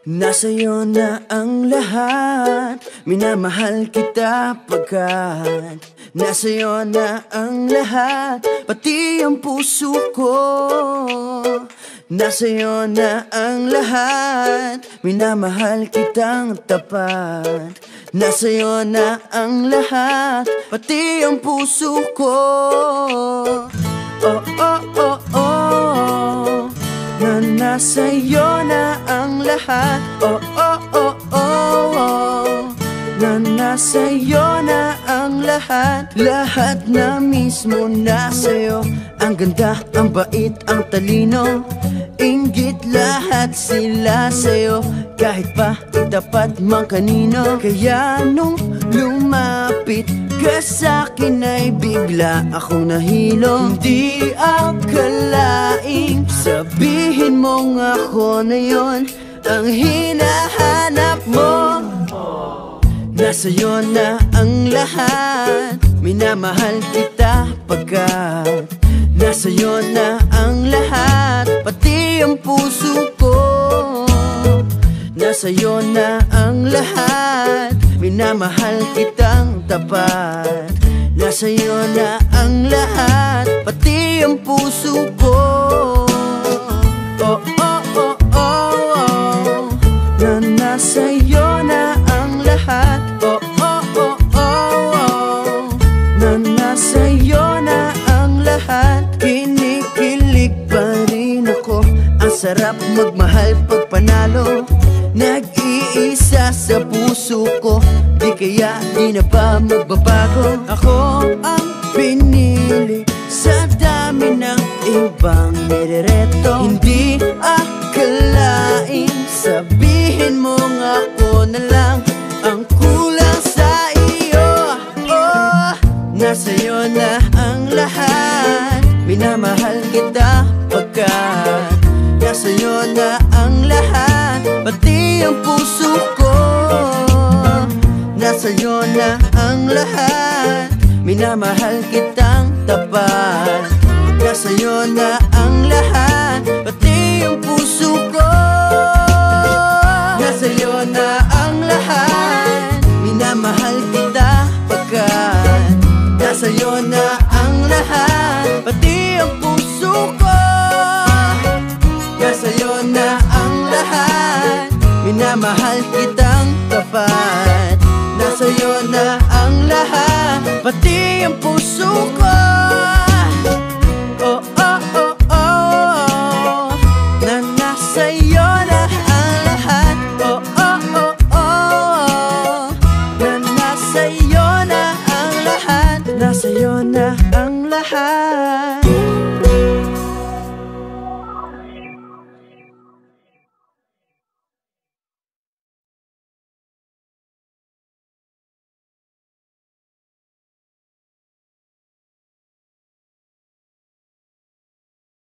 Nasa'yo na ang lahat, minamahal kita pagkat nasa'yo na ang lahat, pati ang puso ko. Nasa'yo na ang lahat, minamahal kitang tapat. Nasa'yo na ang lahat, pati ang puso ko. Oh, oh, oh, oh, na nasa'yo na ang lahat. Oh, oh, oh, oh, oh, na nasa'yo na ang lahat. Lahat na mismo nasa'yo. Ang ganda, ang bait, ang talino, inggit lahat sila sa'yo. Kahit pa itapat man kanino. Kaya nung lumapit ka sa'kin ay bigla akong nahilo. Hindi akalaing sabihin mong ako na yon ang hinahanap mo. Nasa'yo na ang lahat, minamahal kita pagkat nasa'yo na ang lahat, pati ang puso ko. Nasa'yo na ang lahat, minamahal kitang tapat. Nasa'yo na ang lahat, pati ang puso ko. Oh, oh, oh, oh, oh, na nasa'yo na ang lahat. Oh, oh, oh, oh, oh, na nasa'yo na ang lahat. Kinikilig pa rin ako, ang sarap magmahal pag panalo. Nag-iisa sa puso ko, di kaya di na ba magbabago? Ako ang pinili sa dami ng ibang nirereto. Hindi akalaing sabihin mong ako na lang ang kulang sa iyo. Oh, nasa'yo na ang lahat, minamahal kita pagkat nasa'yo na ang lahat, pati ang puso ko. Nasa'yo na ang lahat, minamahal kitang tapat. Nasa'yo na ang lahat, pati ang puso ko. Nasa'yo na ang lahat, minamahal kita pagkat nasa'yo na ang lahat, pati ang puso ko. Nasa'yo na ang lahat, minamahal kitang tapat. Nasa'yo na ang lahat, pati ang puso ko. Oh, oh, oh, oh, na nasa'yo na ang lahat. Oh, oh, oh, oh, na nasa'yo na ang lahat. Nasa'yo na ang lahat.